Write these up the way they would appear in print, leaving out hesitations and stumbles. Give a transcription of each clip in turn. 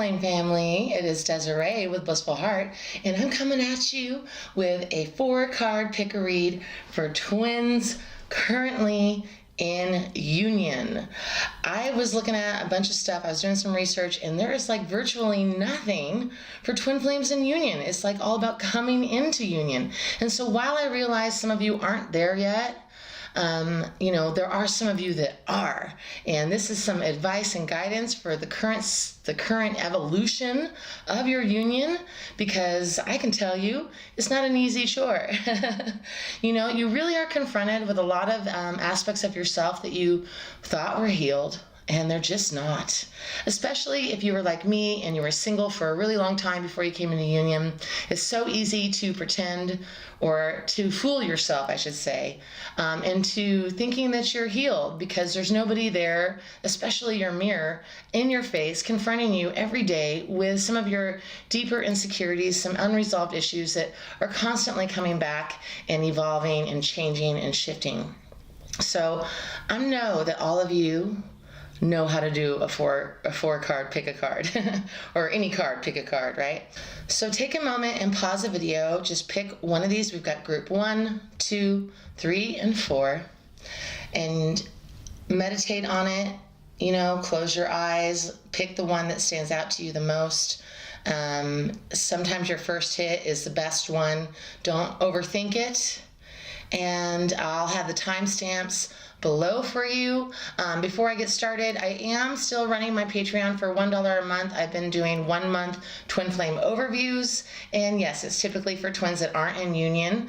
Flame family, it is Desiree with Blissful Heart, and I'm coming at you with a 4-card pick-a-read for twins currently in union. I was looking at a bunch of stuff, I was doing some research, and there is like virtually nothing for twin flames in union. It's like all about coming into union. And so while I realize some of you aren't there yet, there are some of you that are, and this is some advice and guidance for the current evolution of your union, because I can tell you it's not an easy chore. You really are confronted with a lot of aspects of yourself that you thought were healed, and they're just not. Especially if you were like me and you were single for a really long time before you came into union. It's so easy to pretend, or to fool yourself, I should say, into thinking that you're healed, because there's nobody there, especially your mirror, in your face, confronting you every day with some of your deeper insecurities, some unresolved issues that are constantly coming back and evolving and changing and shifting. So I know that all of you know how to do a four card pick a card or any card pick a card, right? So take a moment and pause the video. Just pick one of these. We've got group 1, 2, 3, and 4, and meditate on it. Close your eyes, pick the one that stands out to you the most. Sometimes your first hit is the best one. Don't overthink it. And I'll have the timestamps below for you. Before I get started, I am still running my Patreon for $1 a month. I've been doing 1-month twin flame overviews, and yes, it's typically for twins that aren't in union.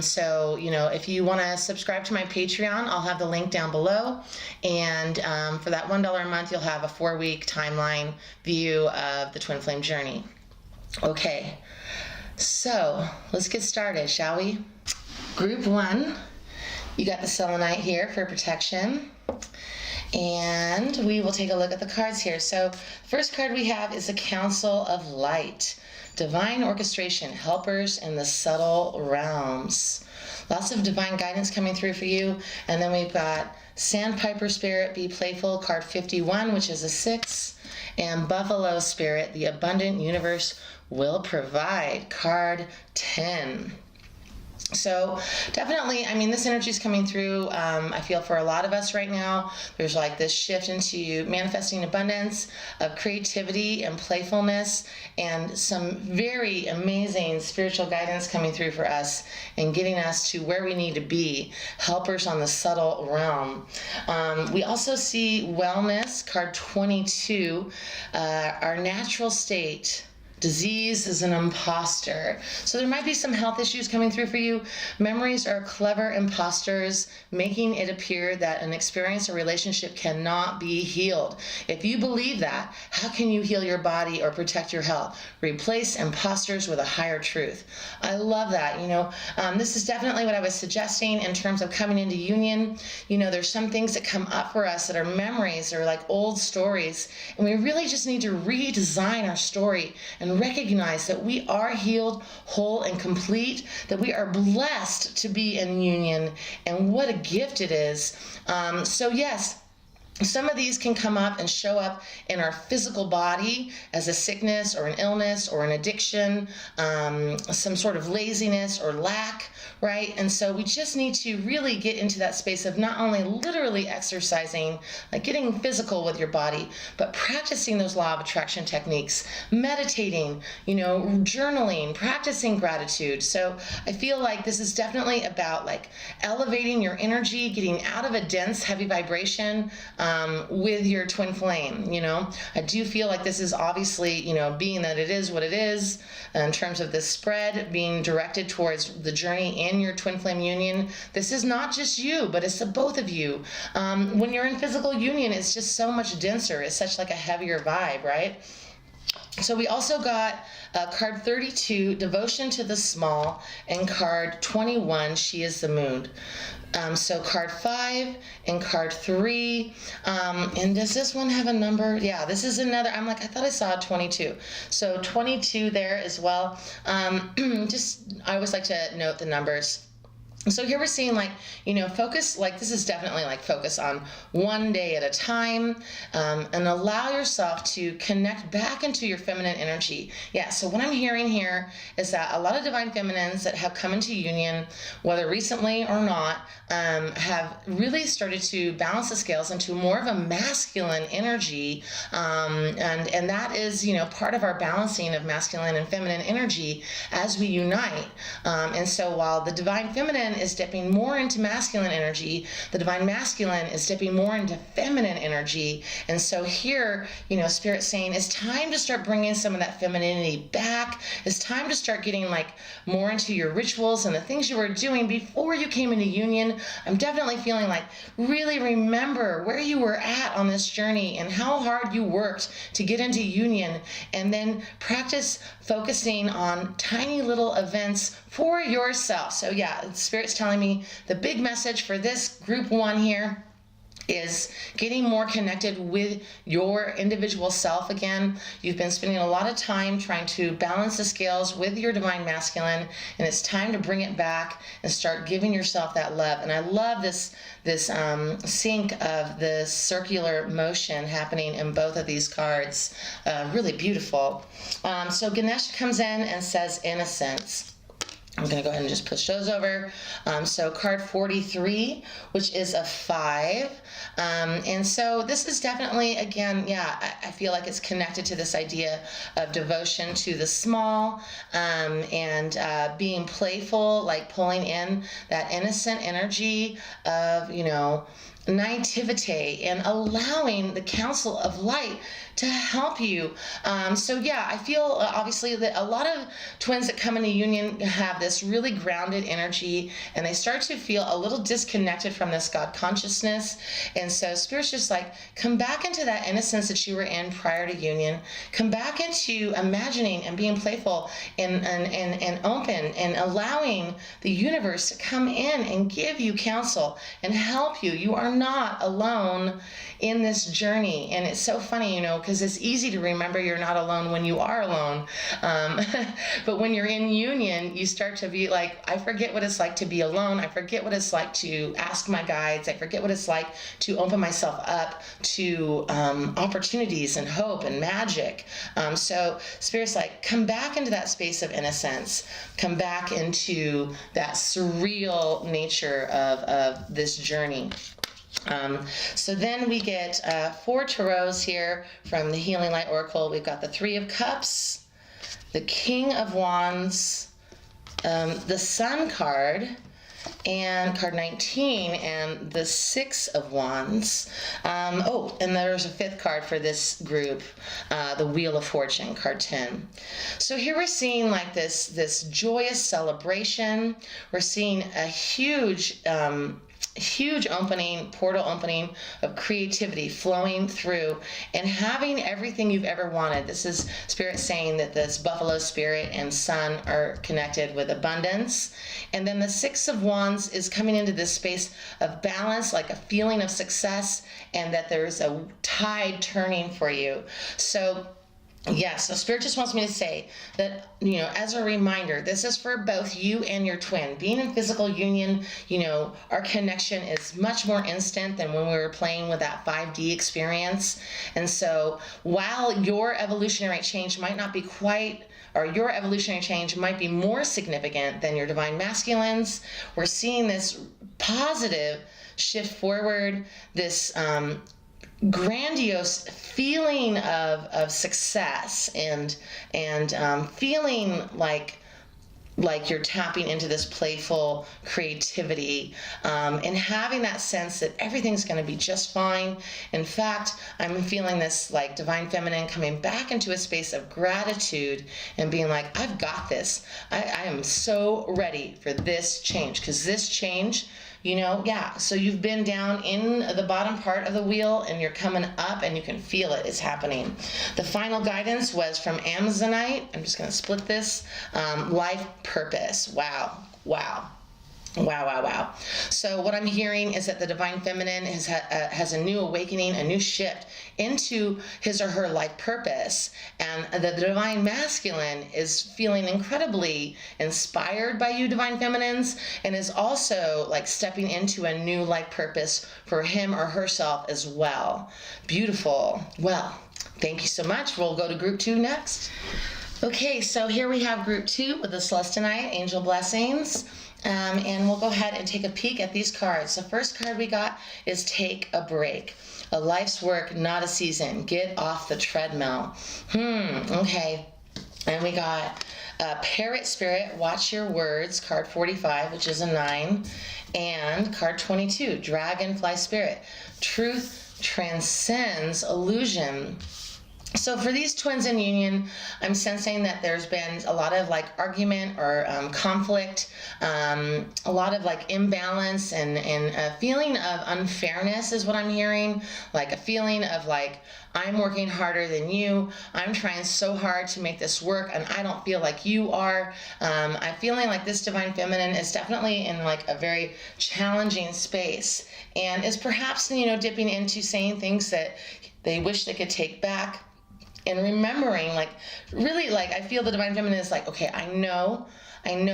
So if you want to subscribe to my Patreon, I'll have the link down below, and for that $1 a month, you'll have a 4-week timeline view of the twin flame journey. Okay, so let's get started, shall we? Group 1, you got the selenite here for protection, and we will take a look at the cards here. So the first card we have is the Council of Light, divine orchestration, helpers in the subtle realms. Lots of divine guidance coming through for you. And then we've got Sandpiper Spirit, be playful, card 51, which is a 6, and Buffalo Spirit, the abundant universe will provide, card 10. So definitely, this energy is coming through, I feel, for a lot of us right now. There's like this shift into manifesting abundance of creativity and playfulness, and some very amazing spiritual guidance coming through for us and getting us to where we need to be, helpers on the subtle realm. We also see wellness, card 22, our natural state. Disease is an imposter. So there might be some health issues coming through for you. Memories are clever imposters, making it appear that an experience or relationship cannot be healed. If you believe that, how can you heal your body or protect your health? Replace imposters with a higher truth. I love that. This is definitely what I was suggesting in terms of coming into union. There's some things that come up for us that are memories or like old stories, and we really just need to redesign our story and recognize that we are healed, whole, and complete, that we are blessed to be in union, and what a gift it is. So yes, some of these can come up and show up in our physical body as a sickness or an illness or an addiction, some sort of laziness or lack, right? And so we just need to really get into that space of not only literally exercising, like getting physical with your body, but practicing those law of attraction techniques, meditating, journaling, practicing gratitude. So I feel like this is definitely about like elevating your energy, getting out of a dense, heavy vibration, with your twin flame. I do feel like this is obviously, being that it is what it is, in terms of this spread being directed towards the journey in your twin flame union. This is not just you, but it's the both of you. When you're in physical union, it's just so much denser. It's such like a heavier vibe, right? So we also got card 32, Devotion to the Small, and card 21, She is the Moon. So card 5 and card 3, and does this one have a number? Yeah, this is another, I thought I saw 22. So 22 there as well. I always like to note the numbers. So here we're seeing like, focus, like this is definitely like focus on one day at a time, and allow yourself to connect back into your feminine energy. Yeah, so what I'm hearing here is that a lot of divine feminines that have come into union, whether recently or not, have really started to balance the scales into more of a masculine energy, and that is, part of our balancing of masculine and feminine energy as we unite. And so while the divine feminine is dipping more into masculine energy, the divine masculine is dipping more into feminine energy. And so here, Spirit's saying it's time to start bringing some of that femininity back. It's time to start getting like more into your rituals and the things you were doing before you came into union. I'm definitely feeling like really remember where you were at on this journey and how hard you worked to get into union, and then practice focusing on tiny little events for yourself. So yeah, Spirit's telling me the big message for this group 1 here is getting more connected with your individual self again. You've been spending a lot of time trying to balance the scales with your divine masculine, and it's time to bring it back and start giving yourself that love. And I love this sync of the circular motion happening in both of these cards. Really beautiful. So Ganesh comes in and says innocence. I'm going to go ahead and just push those over. So card 43, which is a 5. And so this is definitely, again, yeah, I feel like it's connected to this idea of devotion to the small, and being playful, like pulling in that innocent energy of, naivete, and allowing the counsel of light to help you. So yeah, I feel obviously that a lot of twins that come into union have this really grounded energy, and they start to feel a little disconnected from this God consciousness. And so Spirit's just like, come back into that innocence that you were in prior to union. Come back into imagining and being playful and open, and allowing the universe to come in and give you counsel and help you. You are not alone in this journey. And it's so funny, because it's easy to remember you're not alone when you are alone. But when you're in union, you start to be like, I forget what it's like to be alone. I forget what it's like to ask my guides. I forget what it's like to open myself up to opportunities and hope and magic. So Spirit's like, come back into that space of innocence. Come back into that surreal nature of this journey. So then we get 4 tarots here from the Healing Light Oracle. We've got the 3 of Cups, the King of Wands, the Sun card, and card 19, and the 6 of Wands. And there's a 5th card for this group, the Wheel of Fortune, card 10. So here we're seeing like this joyous celebration. We're seeing a huge portal opening of creativity flowing through, and having everything you've ever wanted. This is Spirit saying that this buffalo spirit and sun are connected with abundance. And then the 6 of Wands is coming into this space of balance, like a feeling of success, and that there's a tide turning for you. So yeah, so Spirit just wants me to say that, as a reminder, this is for both you and your twin. Being in physical union, our connection is much more instant than when we were playing with that 5D experience. And so while your evolutionary change might not be quite, or your evolutionary change might be more significant than your divine masculines, we're seeing this positive shift forward, this grandiose feeling of success, and feeling like you're tapping into this playful creativity, and having that sense that everything's going to be just fine. In fact, I'm feeling this like divine feminine coming back into a space of gratitude and being like, I've got this. I am so ready for this change, because this change, so you've been down in the bottom part of the wheel, and you're coming up, and you can feel it. It's happening. The final guidance was from Amazonite. I'm just going to split this. Life purpose. Wow. Wow, wow, wow. So what I'm hearing is that the Divine Feminine has a new awakening, a new shift into his or her life purpose. And the Divine Masculine is feeling incredibly inspired by you, Divine Feminines, and is also like stepping into a new life purpose for him or herself as well. Beautiful. Well, thank you so much. We'll go to group 2 next. Okay, so here we have group 2 with the Celestinite, Angel Blessings. And we'll go ahead and take a peek at these cards. The first card we got is Take a Break. A life's work, not a season. Get off the treadmill. Okay. And we got Parrot Spirit, Watch Your Words, card 45, which is a 9. And card 22, Dragonfly Spirit. Truth transcends illusion. So for these twins in union, I'm sensing that there's been a lot of like argument or conflict, a lot of like imbalance and a feeling of unfairness is what I'm hearing. Like a feeling of like, I'm working harder than you. I'm trying so hard to make this work and I don't feel like you are. I'm feeling like this Divine Feminine is definitely in like a very challenging space and is perhaps, dipping into saying things that they wish they could take back. And remembering, like, really, like, I feel the Divine Feminine is like, okay, I know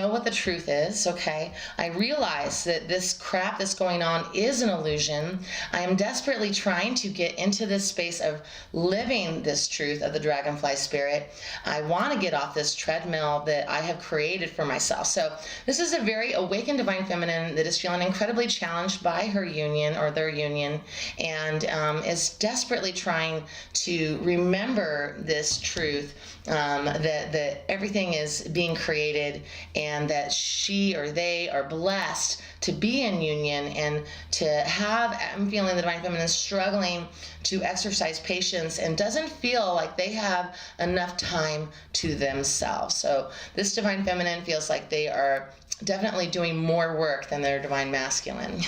what the truth is, okay? I realize that this crap that's going on is an illusion. I am desperately trying to get into this space of living this truth of the Dragonfly Spirit. I want to get off this treadmill that I have created for myself. So this is a very awakened Divine Feminine that is feeling incredibly challenged by her union or their union and is desperately trying to remember this truth that everything is being created and that she or they are blessed to be in union and to have, I'm feeling the Divine Feminine struggling to exercise patience and doesn't feel like they have enough time to themselves. So this Divine Feminine feels like they are definitely doing more work than their Divine Masculine.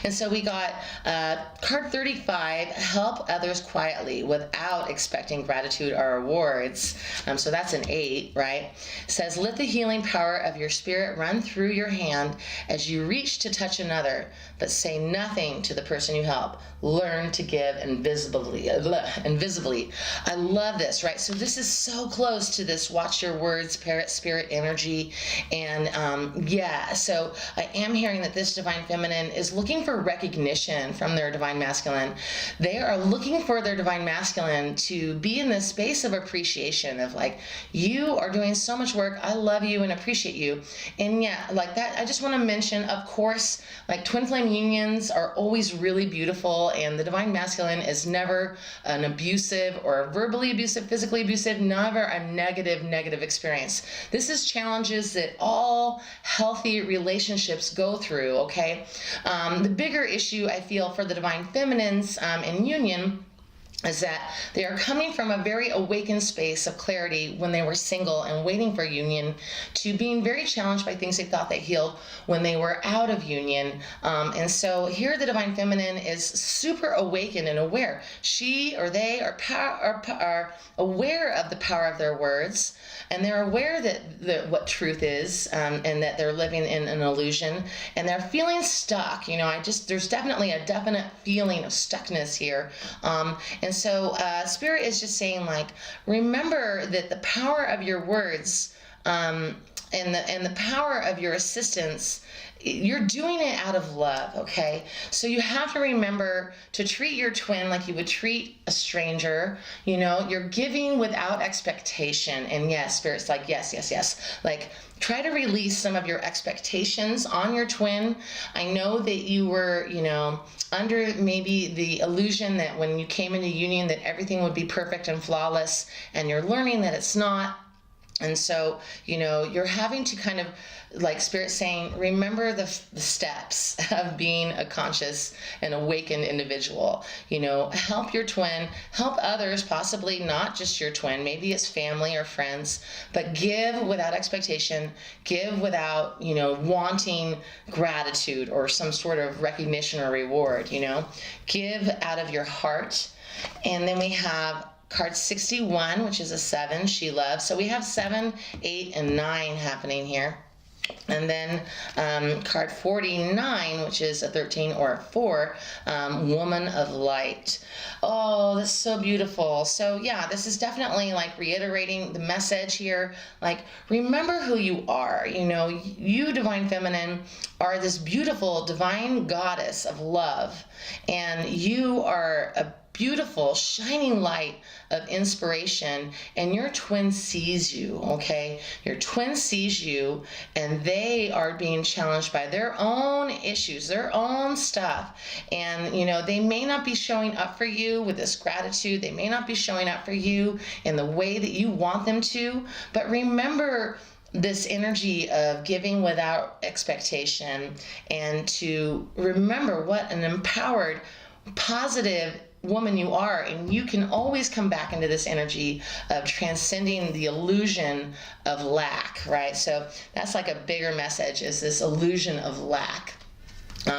And so we got card 35, Help Others Quietly Without Expecting Gratitude or Rewards. So that's an 8, right? It says, let the healing power of your spirit run through your hand as you reach to touch another, but say nothing to the person you help. Learn to give invisibly. I love this, right? So this is so close to this Watch Your Words, Parrot Spirit energy. And so I am hearing that this Divine Feminine is looking for recognition from their Divine Masculine. They are looking for their Divine Masculine to be in this space of appreciation of like, you are doing so much work. I love you and appreciate you. And yeah, like that, I just want to mention, of course, like twin flame unions are always really beautiful and the Divine Masculine is never an abusive or verbally abusive, physically abusive, never a negative experience. This is challenges that all healthy relationships go through, okay? The bigger issue I feel for the Divine Feminines in union is that they are coming from a very awakened space of clarity when they were single and waiting for union to being very challenged by things they thought they healed when they were out of union. And so here the Divine Feminine is super awakened and aware. She or they are aware of the power of their words, and they're aware that what truth is, and that they're living in an illusion, and they're feeling stuck. There's definitely a definite feeling of stuckness here. And so Spirit is just saying, like, remember that the power of your words and the power of your assistance, you're doing it out of love, okay? So you have to remember to treat your twin like you would treat a stranger. You're giving without expectation. And yes, Spirit's like, yes. Like, try to release some of your expectations on your twin. I know that you were, under maybe the illusion that when you came into union that everything would be perfect and flawless, and you're learning that it's not. And so, you're having to kind of, like Spirit saying, remember the steps of being a conscious and awakened individual. Help your twin, help others, possibly not just your twin, maybe it's family or friends, but give without expectation, give without, wanting gratitude or some sort of recognition or reward, give out of your heart. And then we have card 61, which is a 7, She Loves. So we have 7, 8, and 9 happening here. And then card 49, which is a 13 or a 4, woman of light. Oh, that's so beautiful. So yeah, this is definitely like reiterating the message here. Like, remember who you are. You know, you, Divine Feminine, are this beautiful divine goddess of love. And you are a beautiful shining light of inspiration, and your twin sees you. Okay, your twin sees you, and they are being challenged by their own issues, their own stuff. And you know, they may not be showing up for you with this gratitude, they may not be showing up for you in the way that you want them to, but remember this energy of giving without expectation, and to remember what an empowered, positive woman you are, and you can always come back into this energy of transcending the illusion of lack, right? So that's like a bigger message, is this illusion of lack.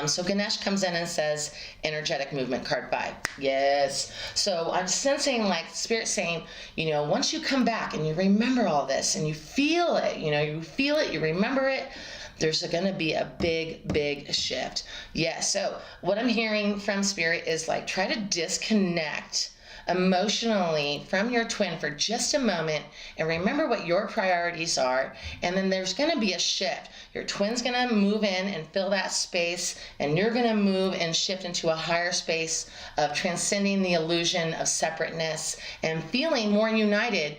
So Ganesh comes in and says, energetic movement, card 5. Yes. So I'm sensing like Spirit saying, you know, once you come back and you remember all this and you feel it, you know, you feel it, you remember it, there's going to be a big shift. Yeah, so what I'm hearing from Spirit is like, try to disconnect emotionally from your twin for just a moment and remember what your priorities are. And then there's going to be a shift. Your twin's going to move in and fill that space, and you're going to move and shift into a higher space of transcending the illusion of separateness and feeling more united.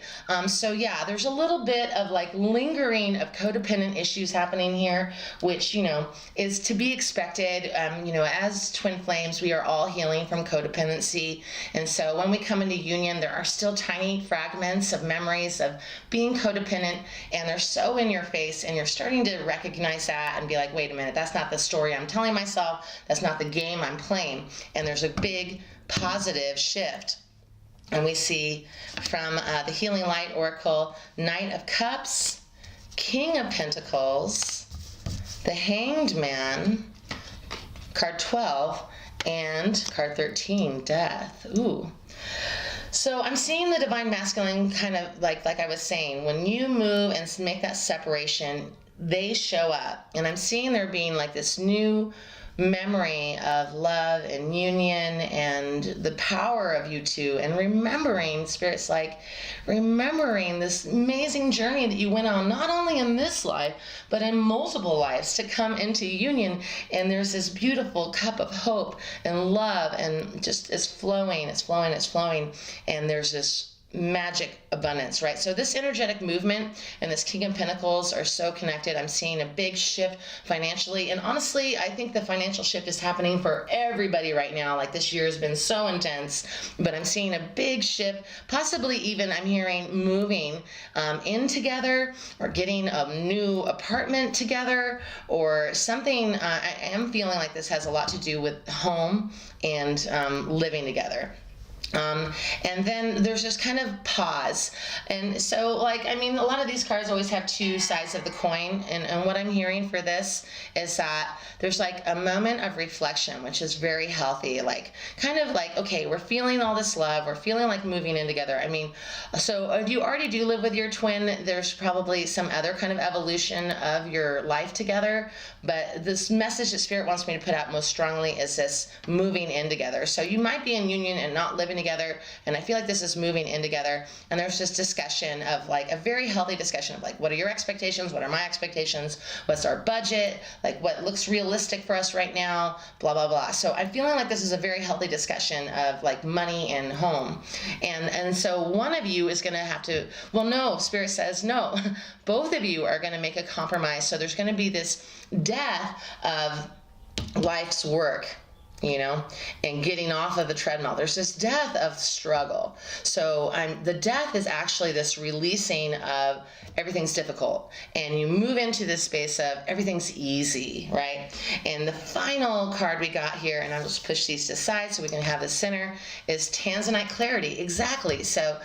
So yeah, there's a little bit of like lingering of codependent issues happening here, which, you know, is to be expected. You know, as twin flames, we are all healing from codependency. And so when we come into union, there are still tiny fragments of memories of being codependent, and they're so in your face, and you're starting to recognize that and be like, wait a minute, that's not the story I'm telling myself, that's not the game I'm playing. And there's a big positive shift. And we see from the Healing Light Oracle, Knight of Cups, King of Pentacles, the Hanged Man, card 12, and card 13, Death. Ooh. So I'm seeing the Divine Masculine kind of like I was saying, when you move and make that separation, they show up. And I'm seeing there being like this new memory of love and union and the power of you two, and remembering, Spirit's like, remembering this amazing journey that you went on, not only in this life, but in multiple lives, to come into union. And there's this beautiful cup of hope and love, and just it's flowing, it's flowing, it's flowing. And there's this magic abundance, right? So this energetic movement and this King of Pentacles are so connected. I'm seeing a big shift financially, and honestly, I think the financial shift is happening for everybody right now. Like, this year has been so intense, but I'm seeing a big shift, possibly even I'm hearing moving in together, or getting a new apartment together, or something. I am feeling like this has a lot to do with home and living together. And then there's this kind of pause. And so, like, I mean, a lot of these cards always have two sides of the coin. And what I'm hearing for this is that there's like a moment of reflection, which is very healthy. Like, kind of like, okay, we're feeling all this love. We're feeling like moving in together. I mean, so if you already do live with your twin, there's probably some other kind of evolution of your life together. But this message that Spirit wants me to put out most strongly is this moving in together. So you might be in union and not living together, and I feel like this is moving in together, and there's this discussion of like a very healthy discussion of like, what are your expectations, what are my expectations, what's our budget, like what looks realistic for us right now, blah blah blah. So I'm feeling like this is a very healthy discussion of like money and home, and so one of you is going to have to, well, no, Spirit says no, both of you are going to make a compromise. So there's going to be this death of life's work, you know, and getting off of the treadmill. There's this death of struggle. So the death is actually this releasing of everything's difficult, and you move into this space of everything's easy, right? And the final card we got here, and I'll just push these to the side so we can have the center, is Tanzanite clarity. Exactly. So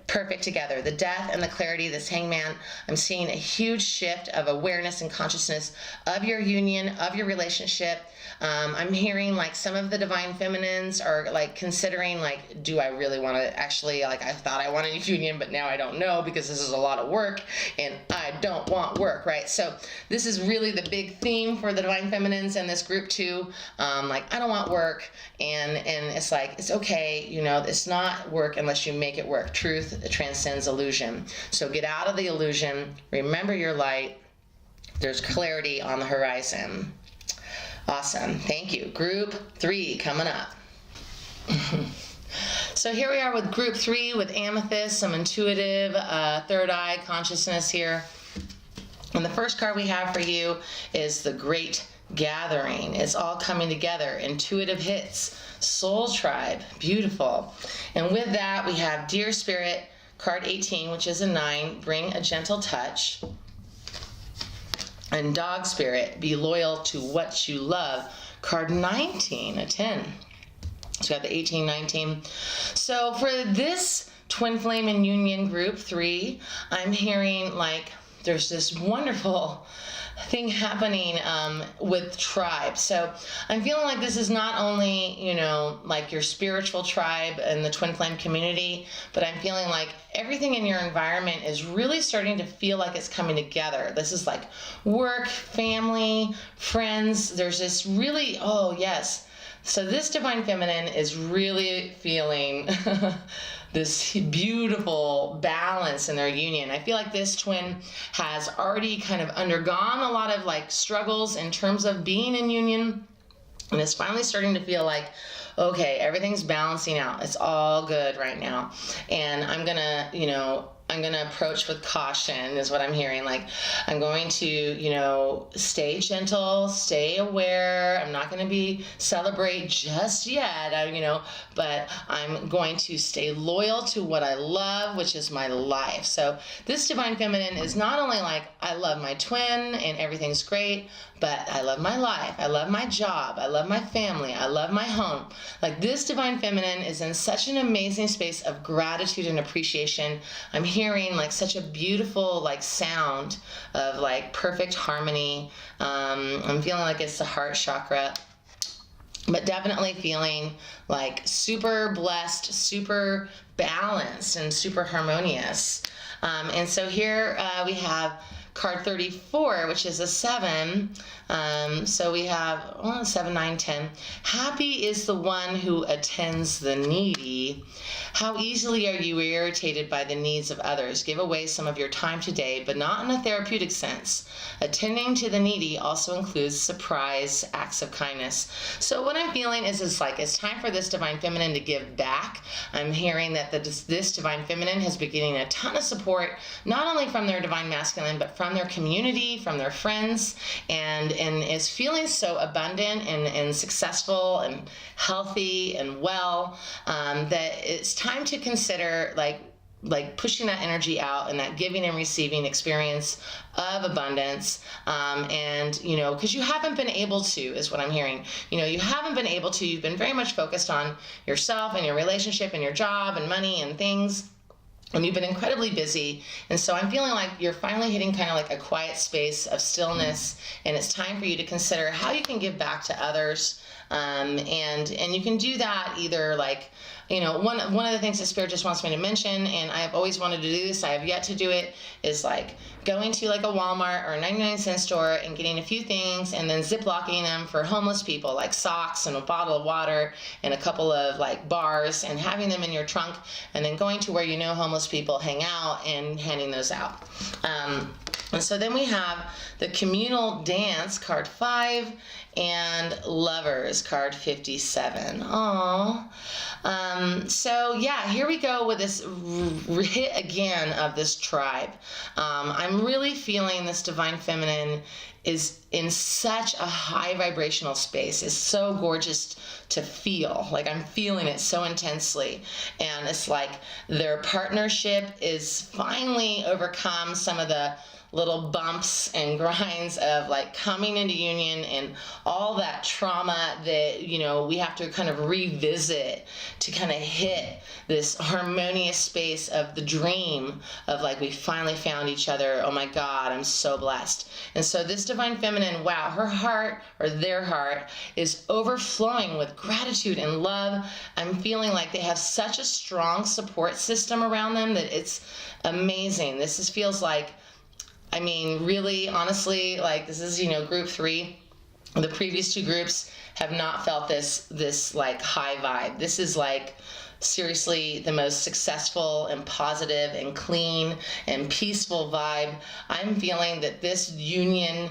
perfect together. The death and the clarity, this hangman. I'm seeing a huge shift of awareness and consciousness of your union, of your relationship. I'm hearing like some of the divine feminines are like considering like, do I really want to actually, like, I thought I wanted union, but now I don't know because this is a lot of work and I don't want work, right? So this is really the big theme for the divine feminines in this group too. Like, I don't want work, and it's like, it's okay, you know, it's not work unless you make it work. Truth transcends illusion. So get out of the illusion, remember your light. There's clarity on the horizon. Awesome, thank you. Group 3 coming up. So here we are with group 3 with amethyst, some intuitive third eye consciousness here. And the first card we have for you is the Great Gathering. It's all coming together. Intuitive hits, soul tribe, beautiful. And with that we have Dear Spirit, card 18, which is a 9, bring a gentle touch. And Dog Spirit, be loyal to what you love, card 19, a 10. So we have the 18, 19. So for this twin flame and union group 3, I'm hearing like there's this wonderful thing happening with tribe. So I'm feeling like this is not only, you know, like your spiritual tribe and the twin flame community, but I'm feeling like everything in your environment is really starting to feel like it's coming together. This is like work, family, friends. There's this really, oh yes. So this divine feminine is really feeling this beautiful balance in their union. I feel like this twin has already kind of undergone a lot of like struggles in terms of being in union, and is finally starting to feel like, okay, everything's balancing out. It's all good right now. And I'm gonna, you know, I'm going to approach with caution is what I'm hearing. Like, I'm going to, you know, stay gentle, stay aware. I'm not going to celebrate just yet, you know, but I'm going to stay loyal to what I love, which is my life. So this divine feminine is not only like, I love my twin and everything's great, but I love my life. I love my job. I love my family. I love my home. Like, this divine feminine is in such an amazing space of gratitude and appreciation. I'm hearing like such a beautiful like sound of like perfect harmony. I'm feeling like it's the heart chakra, but definitely feeling like super blessed, super balanced, and super harmonious. And so here we have card 34, which is a 7. So we have 7, 9, 10. Happy is the one who attends the needy. How easily are you irritated by the needs of others? Give away some of your time today, but not in a therapeutic sense. Attending to the needy also includes surprise acts of kindness. So what I'm feeling is it's time for this divine feminine to give back. I'm hearing that this divine feminine has been getting a ton of support, not only from their divine masculine, but from their community, from their friends, and is feeling so abundant and successful and healthy and well, that it's time to consider like pushing that energy out and that giving and receiving experience of abundance. And, you know, because you haven't been able to, is what I'm hearing. You know, you haven't been able to, you've been very much focused on yourself and your relationship and your job and money and things. And you've been incredibly busy. And so I'm feeling like you're finally hitting kind of like a quiet space of stillness. And it's time for you to consider how you can give back to others. And you can do that either like, you know, one of the things that Spirit just wants me to mention, and I have always wanted to do this, I have yet to do it, is like going to like a Walmart or a 99-cent store and getting a few things and then ziplocking them for homeless people, like socks and a bottle of water and a couple of like bars, and having them in your trunk, and then going to where you know homeless people hang out and handing those out. And so then we have the communal dance, card 5, and lovers, card 57. Aww. So yeah, here we go with this hit again of this tribe. I'm really feeling this divine feminine is in such a high vibrational space. It's so gorgeous to feel. Like, I'm feeling it so intensely. And it's like their partnership is finally overcome some of the little bumps and grinds of like coming into union and all that trauma that, you know, we have to kind of revisit to kind of hit this harmonious space of the dream of like, we finally found each other. Oh my God, I'm so blessed. And so this divine feminine, wow, her heart, or their heart, is overflowing with gratitude and love. I'm feeling like they have such a strong support system around them that it's amazing. Feels like, I mean, really, honestly, like this is, you know, group 3. The previous 2 groups have not felt this like high vibe. This is like seriously the most successful and positive and clean and peaceful vibe. I'm feeling that this union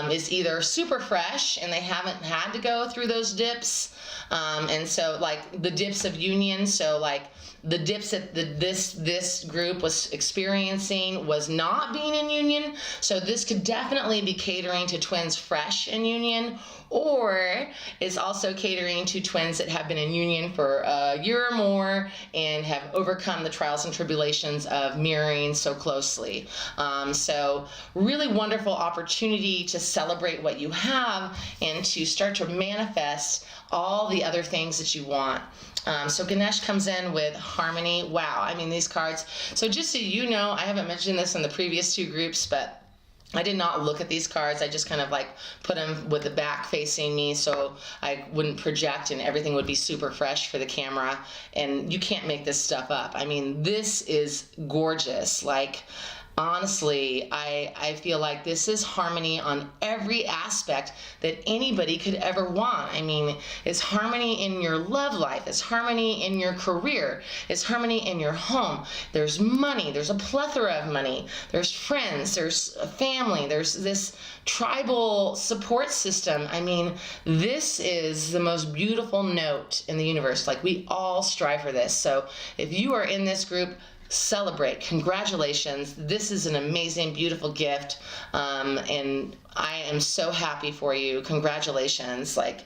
is either super fresh and they haven't had to go through those dips, and so like the dips of union, so like the dips that this group was experiencing was not being in union. So this could definitely be catering to twins fresh in union, or is also catering to twins that have been in union for a year or more and have overcome the trials and tribulations of mirroring so closely. So really wonderful opportunity to celebrate what you have and to start to manifest all the other things that you want. So Ganesh comes in with harmony. Wow, I mean, these cards. So just so you know, I haven't mentioned this in the previous 2 groups, but I did not look at these cards. I just kind of like put them with the back facing me so I wouldn't project and everything would be super fresh for the camera. And you can't make this stuff up. I mean, this is gorgeous. Like, honestly, I feel like this is harmony on every aspect that anybody could ever want. I mean, it's harmony in your love life. It's harmony in your career. It's harmony in your home. There's money. There's a plethora of money. There's friends. There's a family. There's this tribal support system. I mean, this is the most beautiful note in the universe. Like, we all strive for this. So if you are in this group, celebrate. Congratulations. This is an amazing, beautiful gift. And I am so happy for you. Congratulations. Like,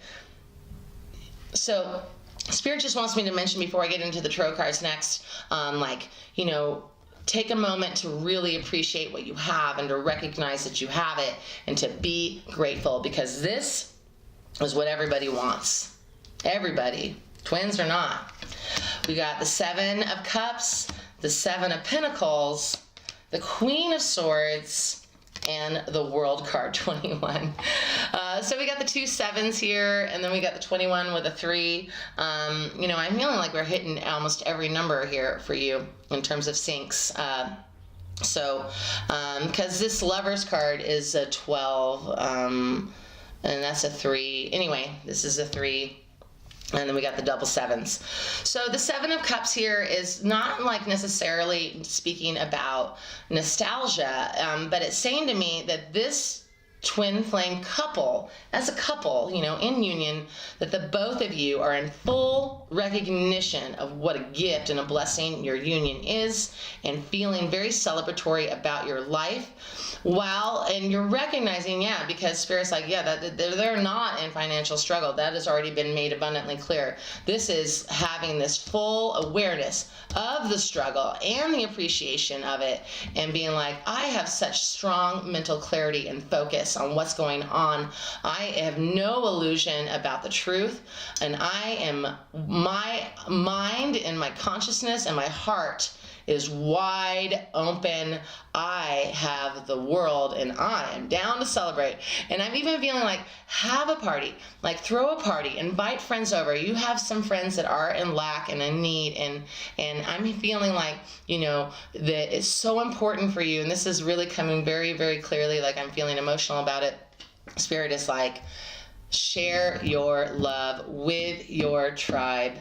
so Spirit just wants me to mention before I get into the tarot cards next, like, you know, take a moment to really appreciate what you have and to recognize that you have it and to be grateful, because this is what everybody wants. Everybody, twins or not. We got the 7 of Cups, the 7 of Pentacles, the Queen of Swords, and the World card, 21. So we got the 2 7s here, and then we got the 21 with a 3. You know, I'm feeling like we're hitting almost every number here for you in terms of syncs. Because this Lovers card is a 12, and that's a 3. Anyway, this is a 3. And then we got the double 7s. So the 7 of Cups here is not like necessarily speaking about nostalgia, but it's saying to me that this twin flame couple, as a couple, you know, in union, that the both of you are in full recognition of what a gift and a blessing your union is, and feeling very celebratory about your life. And you're recognizing, yeah, because Spirit's like, yeah, that they're not in financial struggle. That has already been made abundantly clear. This is having this full awareness of the struggle and the appreciation of it, and being like, I have such strong mental clarity and focus on what's going on. I have no illusion about the truth, and my mind and my consciousness and my heart is wide open. I have the world and I am down to celebrate. And I'm even feeling like, have a party, like throw a party, invite friends over. You have some friends that are in lack and in need, and I'm feeling like, you know, that it's so important for you. And this is really coming very, very clearly, like I'm feeling emotional about it. Spirit is like, share your love with your tribe.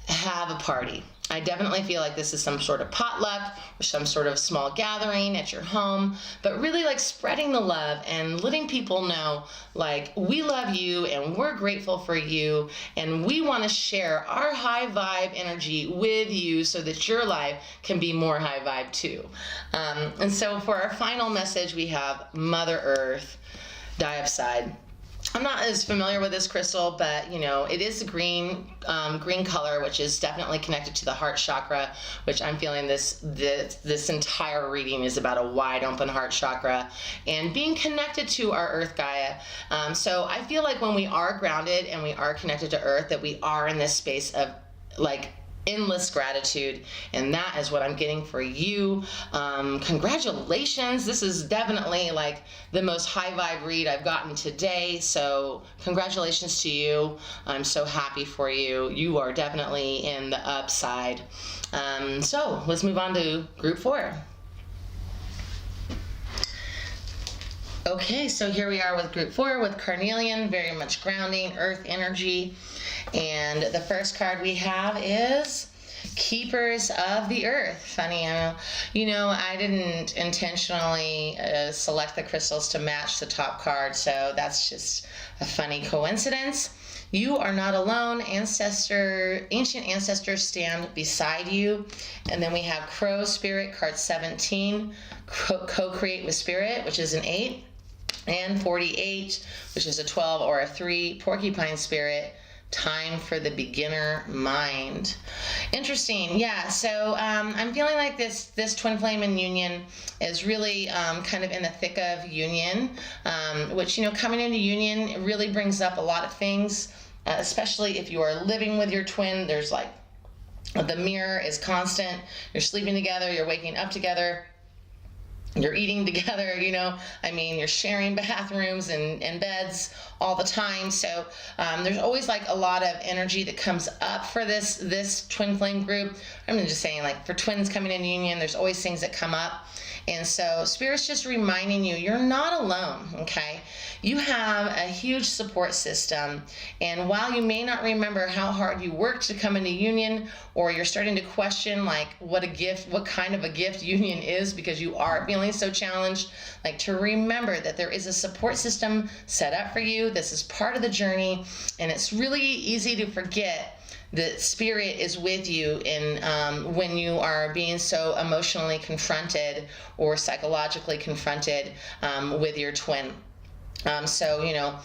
Have a party. I definitely feel like this is some sort of potluck or some sort of small gathering at your home, but really like spreading the love and letting people know, like, we love you and we're grateful for you, and we want to share our high vibe energy with you so that your life can be more high vibe too. And so for our final message, we have Mother Earth, Diopside. I'm not as familiar with this crystal, but you know, it is a green color, which is definitely connected to the heart chakra, which I'm feeling this entire reading is about a wide open heart chakra and being connected to our Earth Gaia. So I feel like when we are grounded and we are connected to Earth, that we are in this space of like endless gratitude, and that is what I'm getting for you. Congratulations. This is definitely like the most high vibe read I've gotten today, so congratulations to you. I'm so happy for you. You are definitely in the upside. So let's move on to group 4. Okay, so here we are with group 4 with Carnelian, very much grounding, earth energy. And the first card we have is Keepers of the Earth. Funny, you know, I didn't intentionally select the crystals to match the top card, so that's just a funny coincidence. You are not alone. Ancient ancestors stand beside you. And then we have Crow Spirit, card 17, co-create with Spirit, which is an 8. And 48, which is a 12 or a 3, Porcupine Spirit, time for the beginner mind. Interesting. Yeah, so I'm feeling like this twin flame in union is really kind of in the thick of union, which, you know, coming into union really brings up a lot of things, especially if you are living with your twin. There's like, the mirror is constant. You're sleeping together, you're waking up together, you're eating together, you know, I mean, you're sharing bathrooms and beds all the time. So there's always like a lot of energy that comes up for this twin flame group. I'm just saying, like, for twins coming in union, there's always things that come up. And so Spirit's just reminding you, you're not alone, okay? You have a huge support system. And while you may not remember how hard you worked to come into union, or you're starting to question like what kind of a gift union is because you are feeling so challenged, like, to remember that there is a support system set up for you. This is part of the journey, and it's really easy to forget that Spirit is with you in when you are being so emotionally confronted or psychologically confronted with your twin. So, you know,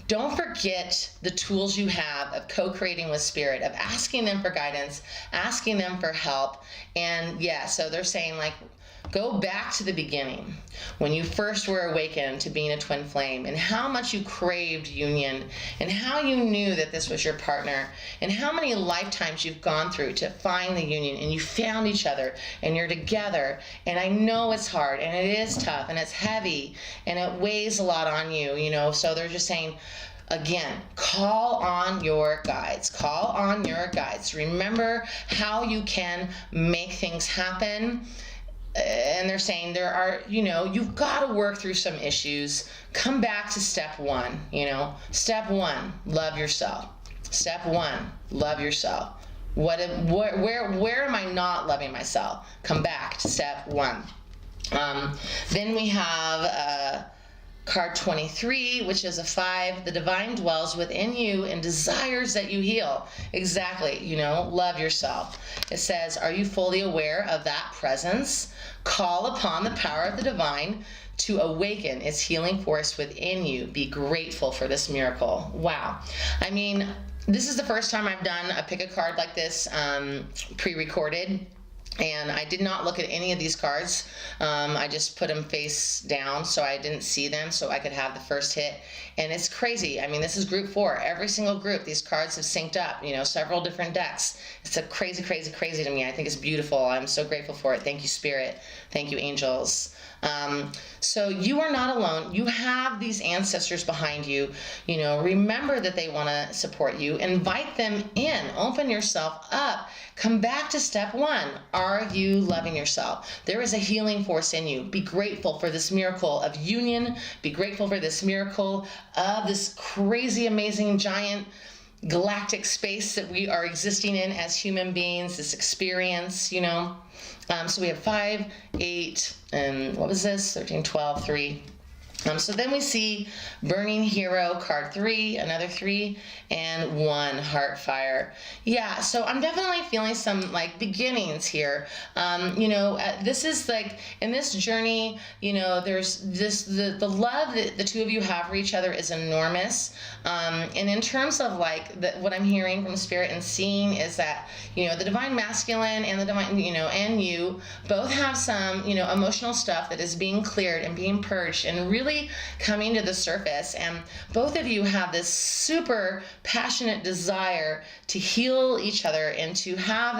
don't forget the tools you have of co-creating with Spirit, of asking them for guidance, asking them for help. And yeah, so they're saying, like, go back to the beginning when you first were awakened to being a twin flame, and how much you craved union, and how you knew that this was your partner, and how many lifetimes you've gone through to find the union, and you found each other and you're together. And I know it's hard and it is tough and it's heavy and it weighs a lot on you, you know. So they're just saying, again, call on your guides. Call on your guides. Remember how you can make things happen. And they're saying there are, you know, you've got to work through some issues. Come back to step 1, you know. Step 1, love yourself. Step 1, love yourself. Where am I not loving myself? Come back to step 1. Then we have card 23, which is a 5. The divine dwells within you and desires that you heal. Exactly, you know, love yourself. It says, are you fully aware of that presence? Call upon the power of the divine to awaken its healing force within you. Be grateful for this miracle. Wow. I mean, this is the first time I've done a pick a card like this pre-recorded. And I did not look at any of these cards. I just put them face down so I didn't see them, so I could have the first hit. And it's crazy. I mean, this is group 4. Every single group, these cards have synced up, you know, several different decks. It's a crazy, crazy, crazy to me. I think it's beautiful. I'm so grateful for it. Thank you, Spirit. Thank you, angels. So you are not alone. You have these ancestors behind you. You know, remember that they want to support you. Invite them in. Open yourself up. Come back to step 1. Are you loving yourself? There is a healing force in you. Be grateful for this miracle of union. Be grateful for this miracle of this crazy, amazing, giant galactic space that we are existing in as human beings, this experience, you know. So we have 5, 8, and what was this? 13, 12, 3. So then we see Burning Hero, card 3, another 3, and 1, Heart Fire. Yeah, so I'm definitely feeling some like beginnings here. This is like in this journey, there's the love that the two of you have for each other is enormous. And in terms of like what I'm hearing from Spirit and seeing is that, the Divine Masculine and the Divine, and you both have some, emotional stuff that is being cleared and being purged and really coming to the surface, and both of you have this super passionate desire to heal each other and to have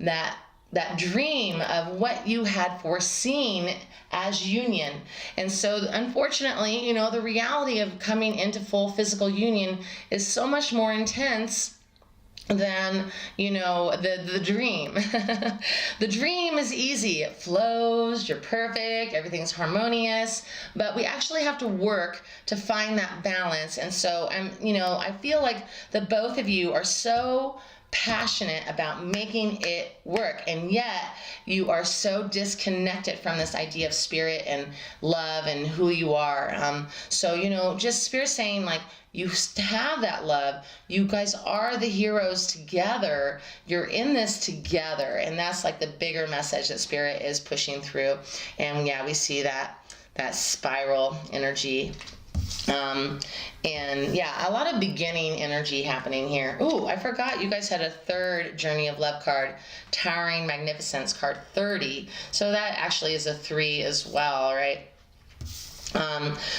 that dream of what you had foreseen as union. And so unfortunately, the reality of coming into full physical union is so much more intense than the dream. The dream is easy, it flows, you're perfect, everything's harmonious, but we actually have to work to find that balance. And so I feel like the both of you are so passionate about making it work, and yet you are so disconnected from this idea of spirit and love and who you are. Just Spirit saying like, you have that love. You guys are the heroes together. You're in this together. And that's like the bigger message that Spirit is pushing through. And yeah, we see that spiral energy. And yeah, a lot of beginning energy happening here. Ooh, I forgot you guys had a third Journey of Love card, Towering Magnificence, card 30. So that actually is a 3 as well, right?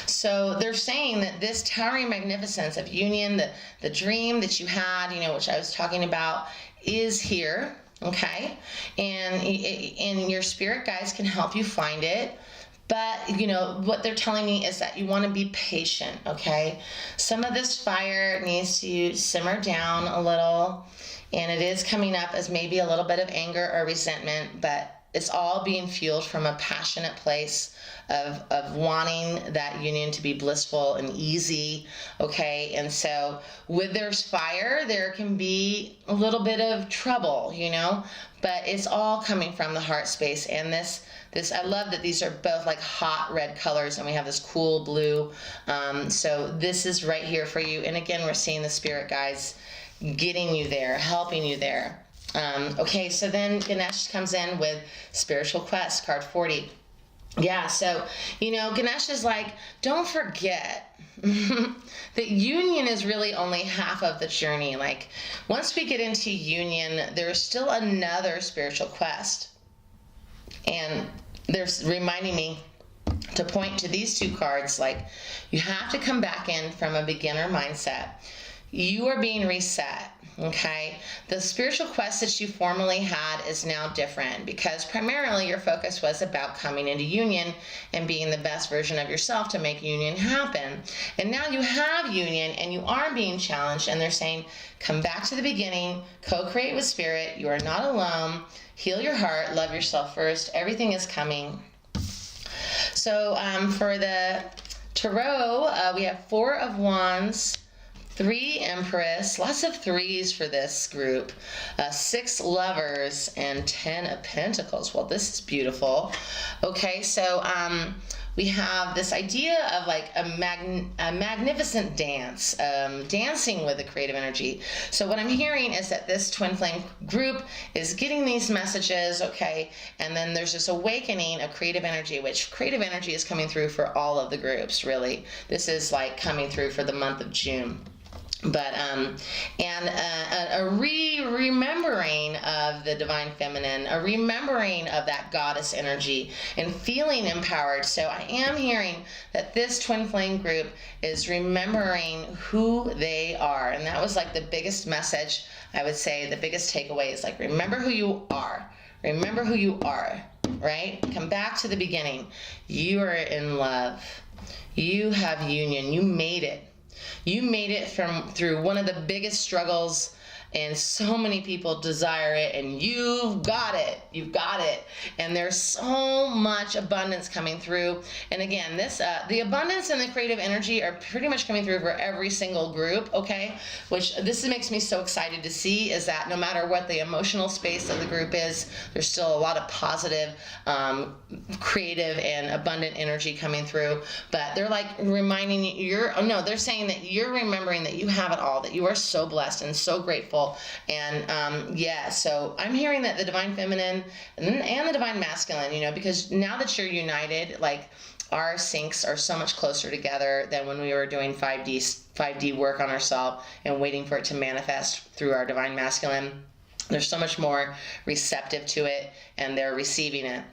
So they're saying that this towering magnificence of union, the dream that you had, which I was talking about, is here, okay? And your spirit guides can help you find it. But, what they're telling me is that you want to be patient, okay? Some of this fire needs to simmer down a little, and it is coming up as maybe a little bit of anger or resentment, but it's all being fueled from a passionate place of wanting that union to be blissful and easy, okay? And so with there's fire, there can be a little bit of trouble, but it's all coming from the heart space. And this I love that these are both like hot red colors, and we have this cool blue. So this is right here for you. And again, we're seeing the spirit guides getting you there, helping you there. Okay, so then Ganesh comes in with Spiritual Quest, card 40. Yeah, so, Ganesh is like, don't forget that union is really only half of the journey. Like, once we get into union, there's still another spiritual quest. And they're reminding me to point to these two cards, like, you have to come back in from a beginner mindset. You are being reset. Okay, the spiritual quest that you formerly had is now different because primarily your focus was about coming into union and being the best version of yourself to make union happen. And now you have union and you are being challenged, and they're saying, come back to the beginning, co-create with spirit. You are not alone. Heal your heart, love yourself first. Everything is coming. So for the tarot, we have 4 of Wands, 3 Empress, lots of 3s for this group, 6 Lovers, and 10 of Pentacles. Well, this is beautiful. Okay, so we have this idea of like a magnificent dance, dancing with the creative energy. So what I'm hearing is that this twin flame group is getting these messages, okay, and then there's this awakening of creative energy, which creative energy is coming through for all of the groups, really. This is like coming through for the month of June. But a remembering of the divine feminine, a remembering of that goddess energy, and feeling empowered. So I am hearing that this twin flame group is remembering who they are, and that was like the biggest message. I would say the biggest takeaway is like, remember who you are. Remember who you are, right? Come back to the beginning. You are in love. You have union. You made it. You made it through one of the biggest struggles and so many people desire it, and you've got it. You've got it. And there's so much abundance coming through. And again, this the abundance and the creative energy are pretty much coming through for every single group, okay? Which this makes me so excited to see, is that no matter what the emotional space of the group is, there's still a lot of positive, creative, and abundant energy coming through. But they're like reminding you, they're saying that you're remembering that you have it all, that you are so blessed and so grateful. And yeah, so I'm hearing that the divine feminine and the divine masculine, you know, because now that you're united, like, our syncs are so much closer together than when we were doing 5D work on ourselves and waiting for it to manifest through our divine masculine. They're so much more receptive to it, and they're receiving it.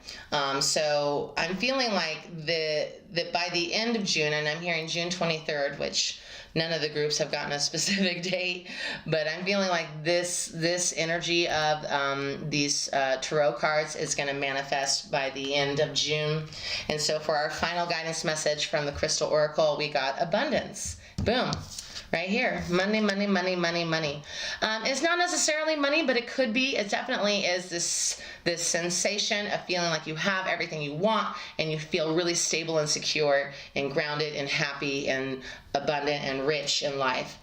So I'm feeling like that by the end of June, and I'm hearing June 23rd, which none of the groups have gotten a specific date, but I'm feeling like this energy of these tarot cards is going to manifest by the end of June. And so for our final guidance message from the Crystal Oracle, we got abundance. Boom. Right here, money, money, money, money, money. It's not necessarily money, but it could be. It definitely is this sensation of feeling like you have everything you want, and you feel really stable and secure and grounded and happy and abundant and rich in life.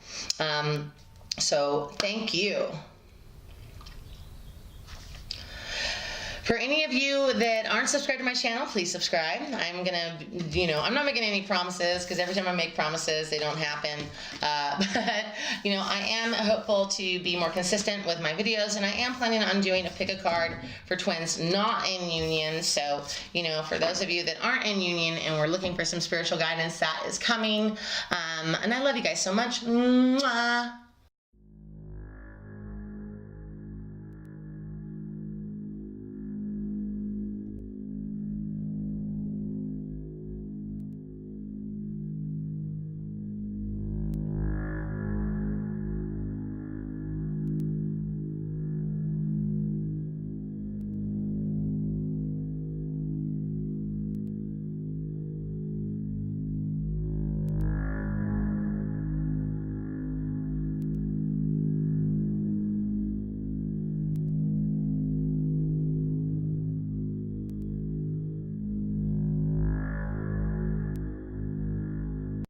So thank you. For any of you that aren't subscribed to my channel, please subscribe. I'm gonna, I'm not making any promises, because every time I make promises, they don't happen. But, I am hopeful to be more consistent with my videos, and I am planning on doing a pick a card for twins not in union. So, for those of you that aren't in union and we're looking for some spiritual guidance, that is coming. And I love you guys so much. Mwah.